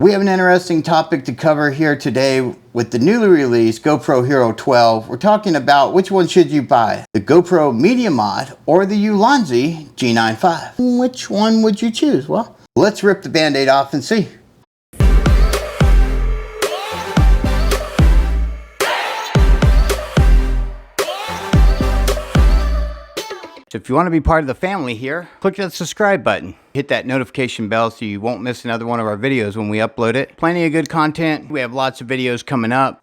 We have an interesting topic to cover here today with the newly released GoPro Hero 12. We're talking about which one should you buy, the GoPro Media Mod or the ULANZI G9-5. Which one would you choose? Well, let's rip the band-aid off and see. So if you want to be part of the family here, click that subscribe button. Hit that notification bell so you won't miss another one of our videos when we upload it. Plenty of good content. We have lots of videos coming up.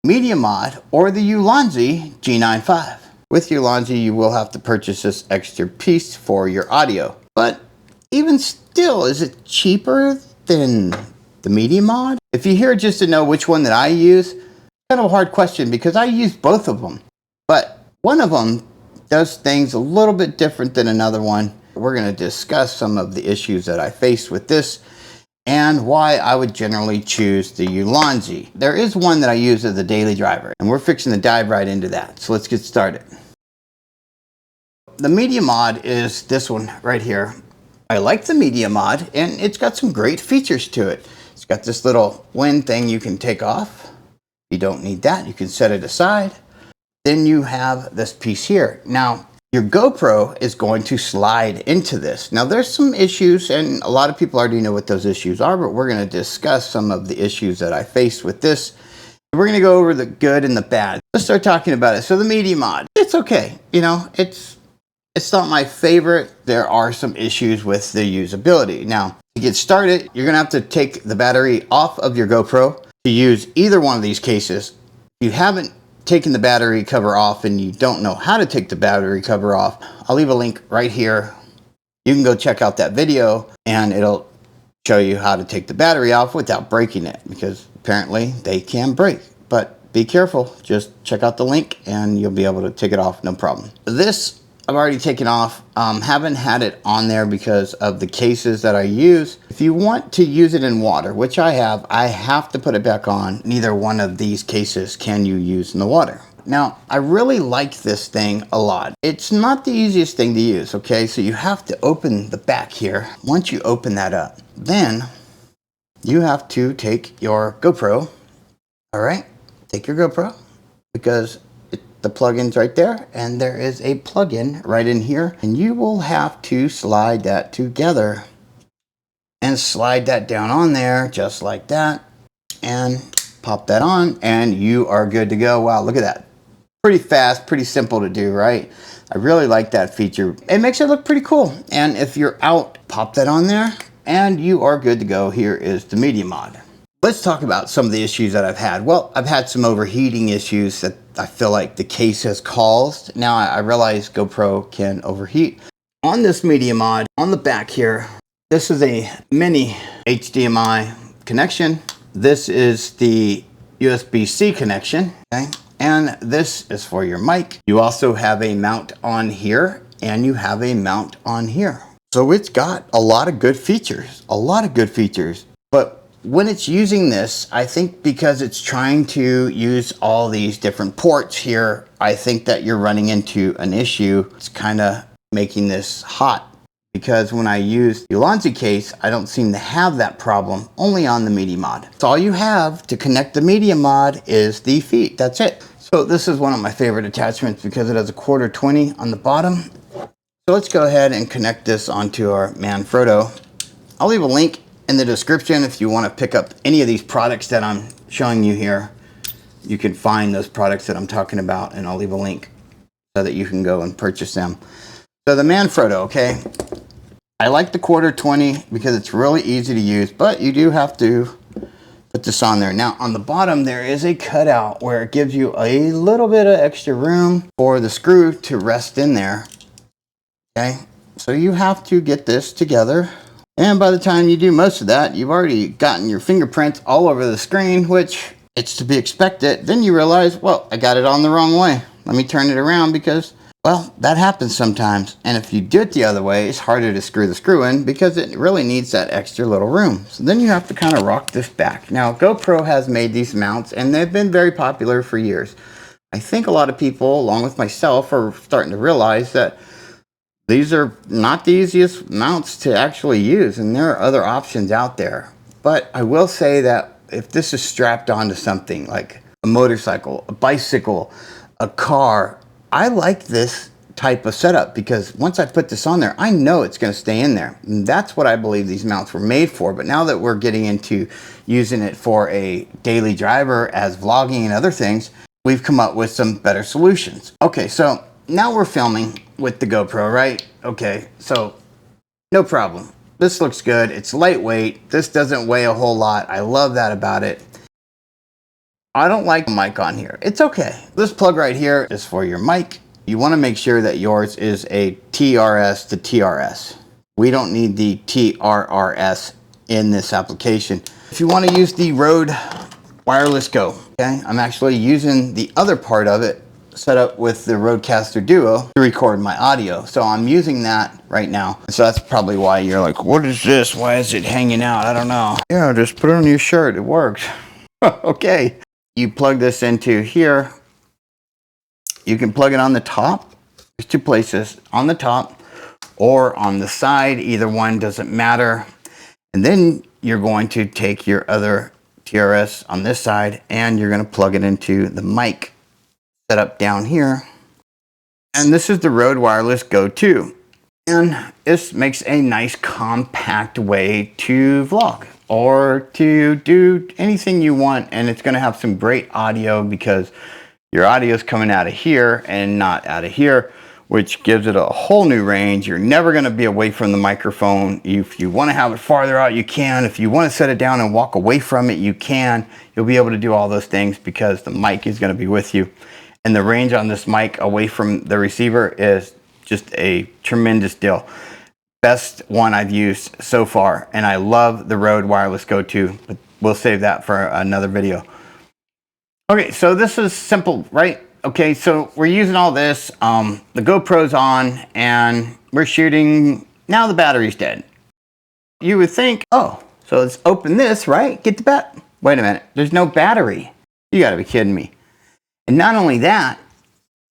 Media Mod or the ULANZI G9-5. With ULANZI, you will have to purchase this extra piece for your audio. But even still, is it cheaper than the Media Mod? If you're here just to know which one that I use, it's kind of a hard question because I use both of them. But one of them does things a little bit different than another one. We're going to discuss some of the issues that I face with this and why I would generally choose the ULANZI. There is one that I use as a daily driver, and we're fixing to dive right into that. So let's get started. The Media Mod is this one right here. I like the Media Mod, and it's got some great features to it. It's got this little wind thing you can take off. You don't need that. You can set it aside. Then you have this piece here. Now, your GoPro is going to slide into this. Now, there's some issues, and a lot of people already know what those issues are, but we're going to discuss some of the issues that I faced with this. We're going to go over the good and the bad. Let's start talking about it. So the Media Mod, it's okay. You know, it's not my favorite. There are some issues with the usability. Now, to get started, you're going to have to take the battery off of your GoPro to use either one of these cases. If you haven't taking the battery cover off and you don't know how to take the battery cover off, I'll leave a link right here. You can go check out that video and it'll show you how to take the battery off without breaking it, because apparently they can break. But be careful, just check out the link and you'll be able to take it off, no problem. This I've already taken off. Haven't had it on there because of the cases that I use. If you want to use it in water, which I have to put it back on. Neither one of these cases can you use in the water. Now, I really like this thing a lot. It's not the easiest thing to use, okay? So you have to open the back here. Once you open that up, then you have to take your GoPro, all right? Take your GoPro, because the plug-in's right there, and there is a plug-in right in here, and you will have to slide that together and slide that down on there just like that and pop that on, and you are good to go. Wow, look at that. Pretty fast, pretty simple to do, right? I really like that feature. It makes it look pretty cool. And if you're out, pop that on there and you are good to go. Here is the Media Mod. Let's talk about some of the issues that I've had. Well, I've had some overheating issues that I feel like the case has caused. Now I realize GoPro can overheat. On this Media Mod, on the back here, this is a mini HDMI connection. This is the USB-C connection, okay? And this is for your mic. You also have a mount on here and you have a mount on here. So it's got a lot of good features, But when it's using this, I think because it's trying to use all these different ports here, I think that you're running into an issue. It's kind of making this hot, because when I use the ULANZI case, I don't seem to have that problem, only on the Media Mod. So all you have to connect the Media Mod is the feet, that's it. So this is one of my favorite attachments because it has a 1/4 on the bottom. So let's go ahead and connect this onto our Manfrotto. I'll leave a link in the description if you want to pick up any of these products that I'm showing you here. You can find those products that I'm talking about, and I'll leave a link so that you can go and purchase them. So the Manfrotto, okay? I like the 1/4 because it's really easy to use, but you do have to put this on there. Now on the bottom there is a cutout where it gives you a little bit of extra room for the screw to rest in there. Okay, so you have to get this together. And by the time you do most of that, you've already gotten your fingerprints all over the screen, which it's to be expected. Then you realize, well, I got it on the wrong way. Let me turn it around because, well, that happens sometimes. And if you do it the other way, it's harder to screw the screw in because it really needs that extra little room. So then you have to kind of rock this back. Now, GoPro has made these mounts and they've been very popular for years. I think a lot of people, along with myself, are starting to realize that these are not the easiest mounts to actually use, and there are other options out there. but I will say that if this is strapped onto something like a motorcycle, a bicycle, a car, I like this type of setup because once I put this on there, I know it's going to stay in there. And that's what I believe these mounts were made for. But now that we're getting into using it for a daily driver as vlogging and other things, we've come up with some better solutions. Okay, so now we're filming with the GoPro, right? Okay, so no problem. This looks good. It's lightweight. This doesn't weigh a whole lot. I love that about it. I don't like the mic on here. It's okay. This plug right here is for your mic. You want to make sure that yours is a TRS to TRS. We don't need the TRRS in this application. If you want to use the Rode Wireless Go, okay, I'm actually using the other part of it set up with the Rodecaster Duo to record my audio. So I'm using that right now. So that's probably why you're like, what is this? Why is it hanging out? I don't know. Yeah, just put it on your shirt. It works. Okay. You plug this into here. You can plug it on the top. There's two places, on the top or on the side. Either one doesn't matter. And then you're going to take your other TRS on this side and you're going to plug it into the mic set up down here. And this is the Rode Wireless Go 2. And this makes a nice compact way to vlog or to do anything you want. And it's going to have some great audio because your audio is coming out of here and not out of here, which gives it a whole new range. You're never going to be away from the microphone. If you want to have it farther out, you can. If you want to set it down and walk away from it, you can. You'll be able to do all those things because the mic is going to be with you. And the range on this mic away from the receiver is just a tremendous deal. Best one I've used so far. And I love the Rode Wireless Go 2, but we'll save that for another video. Okay, so this is simple, right? Okay, so we're using all this. The GoPro's on and we're shooting. Now the battery's dead. You would think, oh, so let's open this, right? Get the bat. Wait a minute, there's no battery. You gotta be kidding me. And not only that,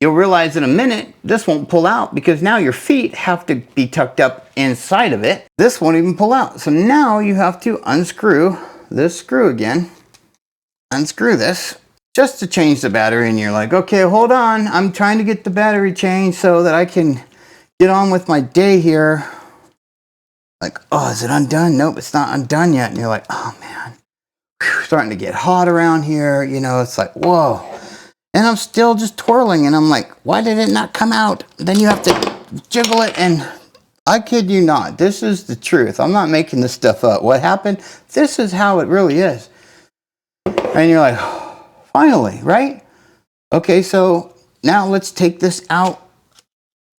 you'll realize in a minute, this won't pull out because now your feet have to be tucked up inside of it. This won't even pull out. So now you have to unscrew this screw again. Unscrew this just to change the battery. And you're like, okay, hold on. I'm trying to get the battery changed so that I can get on with my day here. Like, oh, is it undone? Nope, it's not undone yet. And you're like, oh man, whew, starting to get hot around here. You know, it's like, whoa. And I'm still just twirling and I'm like, why did it not come out? Then you have to jiggle it and I kid you not, this is the truth. I'm not making this stuff up. What happened? This is how it really is. And you're like, oh, finally, right? Okay, so now let's take this out.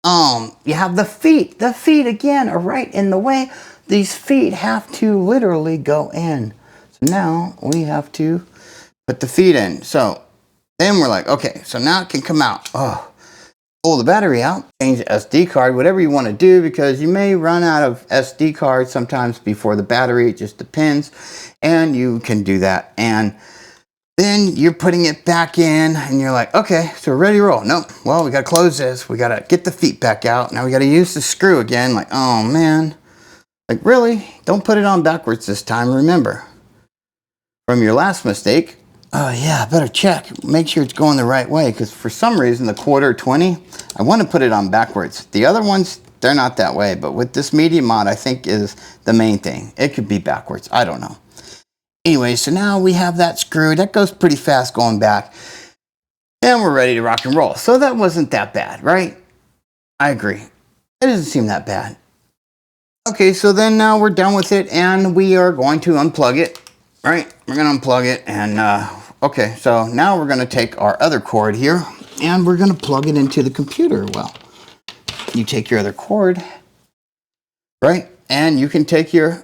You have the feet. The feet again are right in the way. These feet have to literally go in. So now we have to put the feet in. So then we're like, okay, so now it can come out. Oh, pull the battery out, change the SD card, whatever you want to do, because you may run out of SD cards sometimes before the battery. It just depends. And you can do that. And then you're putting it back in and you're like, okay, so we're ready to roll. Nope. Well, we got to close this. We got to get the feet back out. Now we got to use the screw again. Like, oh man, like really? Don't put it on backwards this time. Remember from your last mistake. Oh yeah, I better check. Make sure it's going the right way because for some reason the quarter 20, I want to put it on backwards. The other ones, they're not that way, but with this Media Mod, I think is the main thing. It could be backwards. I don't know. Anyway, so now we have that screw. That goes pretty fast going back. And we're ready to rock and roll. So that wasn't that bad, right? I agree. It doesn't seem that bad. Okay, so then now we're done with it and we are going to unplug it, right? We're going to unplug it and okay, so now we're going to take our other cord here and we're going to plug it into the computer. Well, you take your other cord, right? And you can take your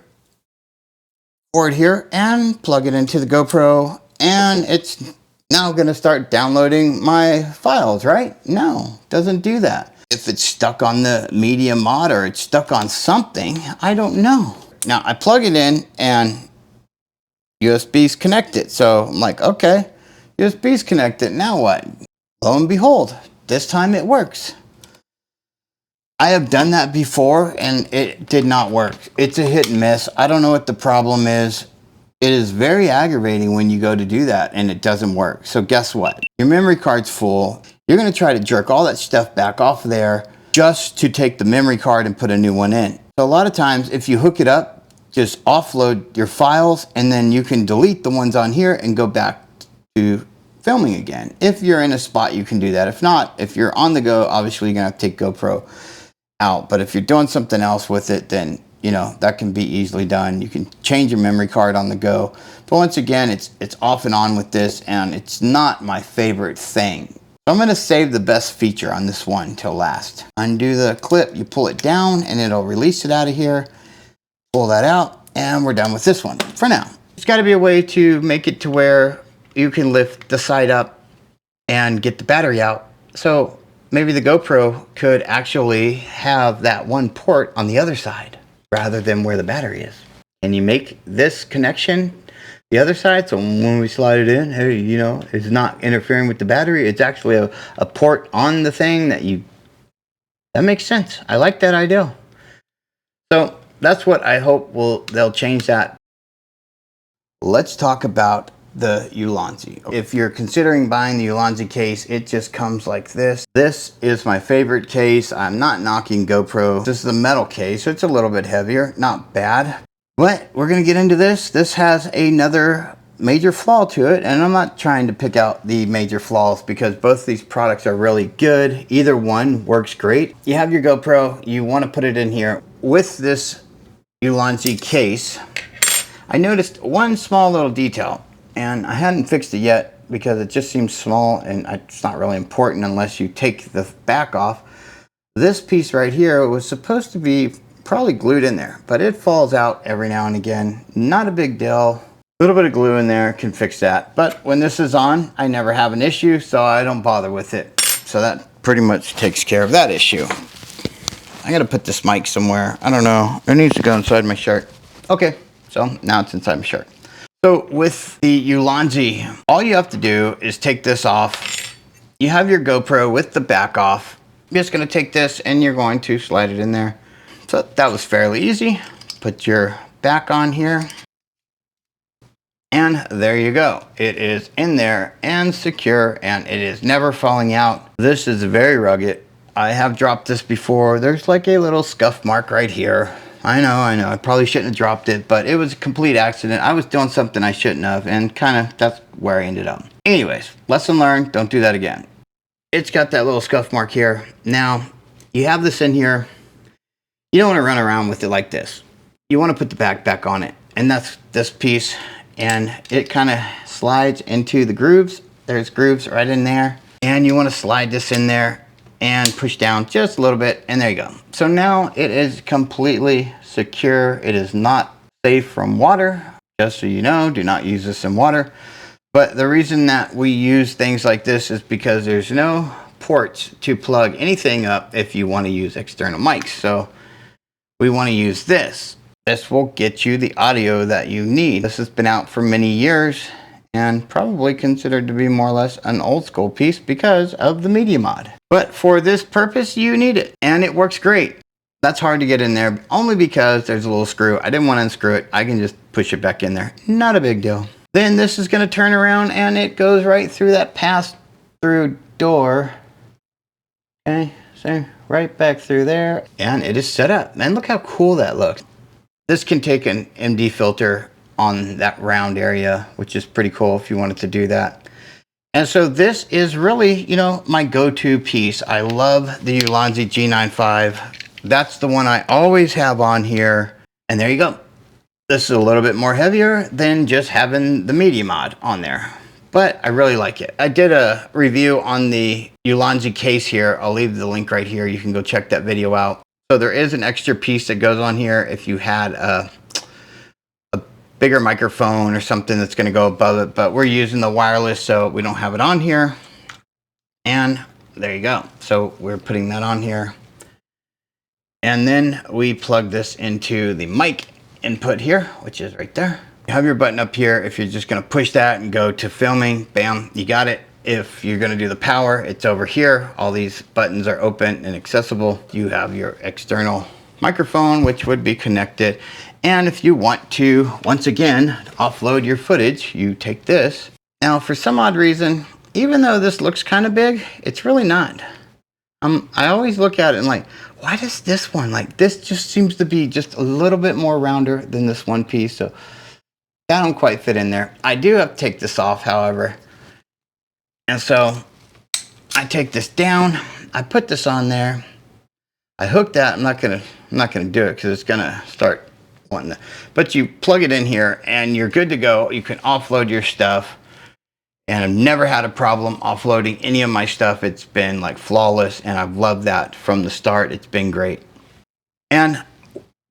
cord here and plug it into the GoPro and it's now going to start downloading my files, right? No, doesn't do that. If it's stuck on the Media Mod or it's stuck on something, I don't know. Now I plug it in and USB's connected. So I'm like, okay, USB's connected. Now what? Lo and behold, this time it works. I have done that before and it did not work. It's a hit and miss. I don't know what the problem is. It is very aggravating when you go to do that and it doesn't work. So guess what? Your memory card's full. You're gonna try to jerk all that stuff back off there just to take the memory card and put a new one in. So a lot of times if you hook it up, just offload your files and then you can delete the ones on here and go back to filming again. If you're in a spot, you can do that. If not, if you're on the go, obviously you're gonna have to take GoPro out. But if you're doing something else with it, then you know, that can be easily done. You can change your memory card on the go. But once again, it's off and on with this, and it's not my favorite thing. So I'm gonna save the best feature on this one till last. Undo the clip, you pull it down, and it'll release it out of here. Pull that out, and we're done with this one for now. There's gotta be a way to make it to where you can lift the side up and get the battery out. So maybe the GoPro could actually have that one port on the other side, rather than where the battery is. And you make this connection the other side, so when we slide it in, hey, you know, it's not interfering with the battery. It's actually a port on the thing that makes sense. I like that idea. So that's what I hope they'll change that. Let's talk about the ULANZI. If you're considering buying the ULANZI case, it just comes like this. This is my favorite case. I'm not knocking GoPro. This is a metal case, so it's a little bit heavier. Not bad. But we're gonna get into this. This has another major flaw to it, and I'm not trying to pick out the major flaws because both these products are really good. Either one works great. You have your GoPro, you wanna put it in here. With this ULANZI case, I noticed one small little detail. And I hadn't fixed it yet because it just seems small and it's not really important unless you take the back off. This piece right here was supposed to be probably glued in there, but it falls out every now and again. Not a big deal. A little bit of glue in there can fix that. But when this is on, I never have an issue, so I don't bother with it. So that pretty much takes care of that issue. I gotta put this mic somewhere. I don't know. It needs to go inside my shirt. Okay, so now it's inside my shirt. So with the ULANZI, all you have to do is take this off. You have your GoPro with the back off. You're just gonna take this and you're going to slide it in there. So that was fairly easy. Put your back on here. And there you go. It is in there and secure and it is never falling out. This is very rugged. I have dropped this before. There's like a little scuff mark right here. I know, I probably shouldn't have dropped it, but it was a complete accident. I was doing something I shouldn't have, and kind of that's where I ended up. Anyways, lesson learned, don't do that again. It's got that little scuff mark here. Now, you have this in here. You don't want to run around with it like this. You want to put the back on it, and that's this piece, and it kind of slides into the grooves. There's grooves right in there, and you want to slide this in there and push down just a little bit, and there you go. So now it is completely secure. It is not safe from water. Just so you know, do not use this in water. But the reason that we use things like this is because there's no ports to plug anything up if you want to use external mics. So we want to use this. This will get you the audio that you need. This has been out for many years and probably considered to be more or less an old school piece because of the Media Mod. But for this purpose, you need it, and it works great. That's hard to get in there, only because there's a little screw. I didn't want to unscrew it. I can just push it back in there. Not a big deal. Then this is going to turn around, and it goes right through that pass-through door. Okay, so right back through there, and it is set up. Man, look how cool that looks. This can take an MD filter on that round area, which is pretty cool if you wanted to do that. And so this is really, you know, my go-to piece. I love the ULANZI G9-5. That's the one I always have on here. And there you go. This is a little bit more heavier than just having the Media Mod on there. But I really like it. I did a review on the ULANZI case here. I'll leave the link right here. You can go check that video out. So there is an extra piece that goes on here if you had a bigger microphone or something that's going to go above it, but we're using the wireless, so we don't have it on here. And there you go. So we're putting that on here. And then we plug this into the mic input here, which is right there. You have your button up here. If you're just going to push that and go to filming, bam, you got it. If you're going to do the power, it's over here. All these buttons are open and accessible. You have your external microphone, which would be connected. And if you want to, once again, offload your footage, you take this. Now, for some odd reason, even though this looks kind of big, it's really not. I always look at it and like, why does this one, like this just seems to be just a little bit more rounder than this one piece. So that don't quite fit in there. I do have to take this off, however. And so I take this down, I put this on there. I hook that. I'm not gonna do it because it's gonna start wanting to. But you plug it in here and you're good to go. You can offload your stuff. And I've never had a problem offloading any of my stuff. It's been like flawless, and I've loved that from the start. It's been great. And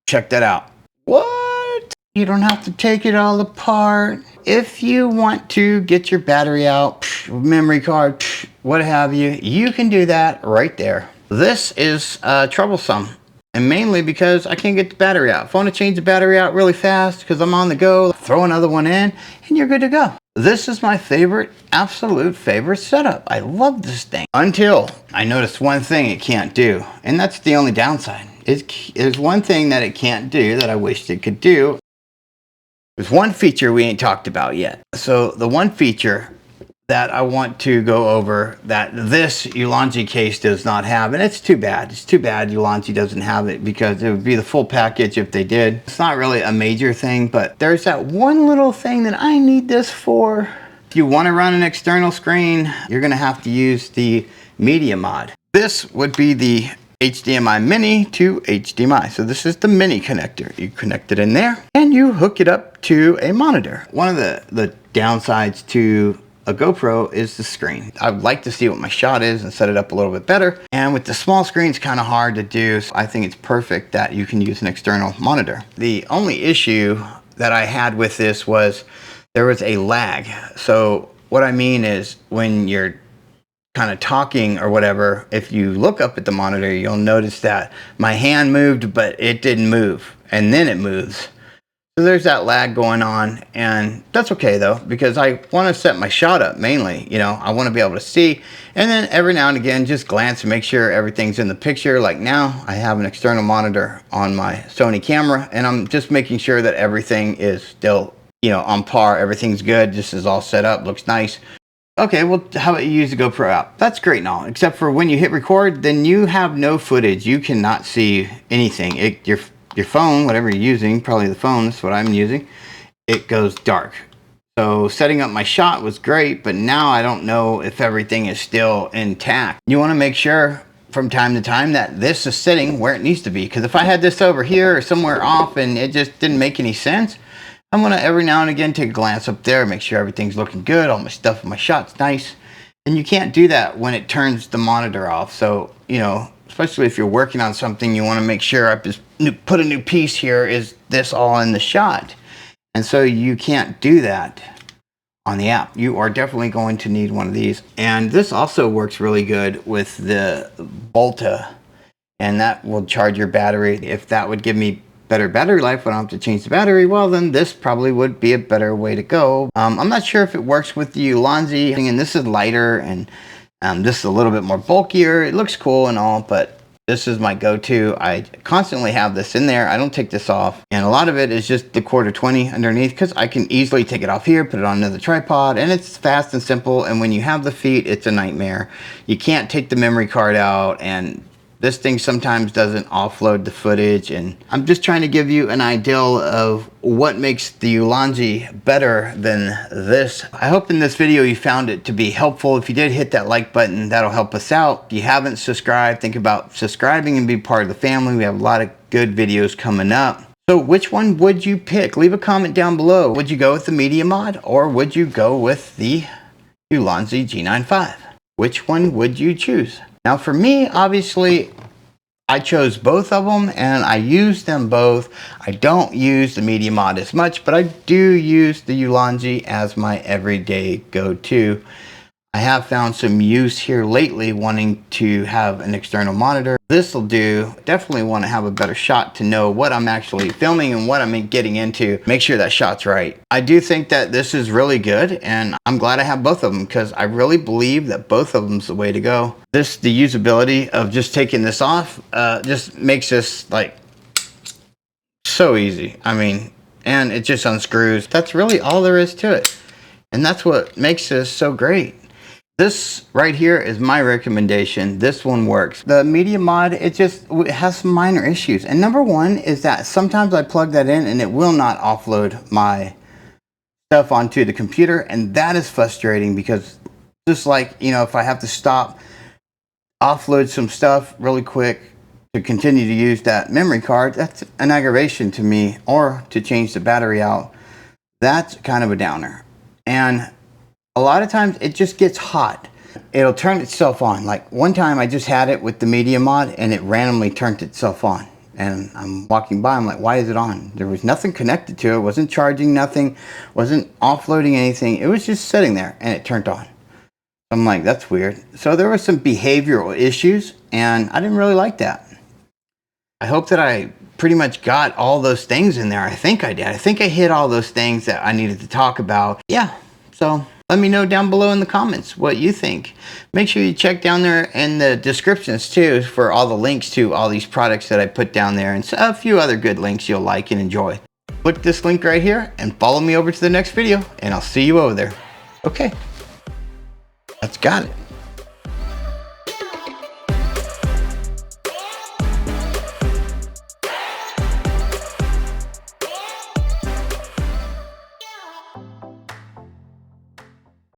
check that out. What? You don't have to take it all apart. If you want to get your battery out, memory card, what have you, you can do that right there. This is troublesome, and mainly because I can't get the battery out. If I want to change the battery out really fast because I'm on the go, throw another one in, and you're good to go. This is my favorite, absolute favorite setup. I love this thing. Until I noticed one thing it can't do, and that's the only downside. There's one thing that it can't do that I wished it could do. There's one feature we ain't talked about yet. So the one feature that I want to go over that this ULANZI case does not have, and it's too bad. It's too bad ULANZI doesn't have it because it would be the full package if they did. It's not really a major thing, but there's that one little thing that I need this for. If you want to run an external screen, you're going to have to use the Media Mod. This would be the HDMI mini to HDMI. So this is the mini connector. You connect it in there and you hook it up to a monitor. One of the downsides to a GoPro is the screen. I would like to see what my shot is and set it up a little bit better. And with the small screen, it's kind of hard to do. So I think it's perfect that you can use an external monitor. The only issue that I had with this was there was a lag. So what I mean is when you're kind of talking or whatever, if you look up at the monitor, you'll notice that my hand moved, but it didn't move. And then it moves. So there's that lag going on, and that's okay though, because I want to set my shot up mainly. You know, I want to be able to see, and then every now and again just glance and make sure everything's in the picture. Like now I have an external monitor on my Sony camera, and I'm just making sure that everything is still, you know, on par. Everything's good. This is all set up, looks nice. Okay, well, how about you use the GoPro app? That's great and all, except for when you hit record, then you have no footage. You cannot see anything. Your phone, whatever you're using, probably the phone, that's what I'm using, it goes dark. So setting up my shot was great, but now I don't know if everything is still intact. You want to make sure from time to time that this is sitting where it needs to be, because if I had this over here or somewhere off and it just didn't make any sense, I'm going to every now and again take a glance up there, make sure everything's looking good, all my stuff, my shot's nice. And you can't do that when it turns the monitor off. So, you know, especially if you're working on something, you want to make sure I just put a new piece here. Is this all in the shot? And so you can't do that on the app. You are definitely going to need one of these. And this also works really good with the Volta, and that will charge your battery. If that would give me better battery life when I don't have to change the battery, well, then this probably would be a better way to go. I'm not sure if it works with the ULANZI, and this is lighter, and this is a little bit more bulkier. It looks cool and all, but this is my go-to. I constantly have this in there. I don't take this off. And a lot of it is just the quarter 20 underneath, because I can easily take it off here, put it on another tripod, and it's fast and simple. And when you have the feet, it's a nightmare. You can't take the memory card out, and this thing sometimes doesn't offload the footage. And I'm just trying to give you an idea of what makes the ULANZI better than this. I hope in this video you found it to be helpful. If you did, hit that like button. That'll help us out. If you haven't subscribed, think about subscribing and be part of the family. We have a lot of good videos coming up. So which one would you pick? Leave a comment down below. Would you go with the Media Mod, or would you go with the ULANZI G9-5? Which one would you choose? Now for me, obviously, I chose both of them and I use them both. I don't use the Media Mod as much, but I do use the ULANZI as my everyday go-to. I have found some use here lately wanting to have an external monitor. This will do. Definitely want to have a better shot to know what I'm actually filming and what I'm getting into. Make sure that shot's right. I do think that this is really good, and I'm glad I have both of them because I really believe that both of them's the way to go. The usability of just taking this off just makes this like So easy. I mean, and it just unscrews. That's really all there is to it. And that's what makes this so great. This right here is my recommendation. This one works. The Media Mod, it has some minor issues. And number one is that sometimes I plug that in and it will not offload my stuff onto the computer. And that is frustrating because just like, you know, if I have to stop, offload some stuff really quick to continue to use that memory card, that's an aggravation to me. Or to change the battery out, that's kind of a downer. And a lot of times it just gets hot. It'll turn itself on. Like one time I just had it with the Media Mod and it randomly turned itself on. And I'm walking by, I'm like, why is it on? There was nothing connected to it, wasn't charging nothing, wasn't offloading anything. It was just sitting there and it turned on. I'm like, that's weird. So there were some behavioral issues and I didn't really like that. I hope that I pretty much got all those things in there. I think I did. I think I hit all those things that I needed to talk about. Yeah, so let me know down below in the comments what you think. Make sure you check down there in the descriptions too for all the links to all these products that I put down there and a few other good links you'll like and enjoy. Click this link right here and follow me over to the next video and I'll see you over there. Okay, that's got it.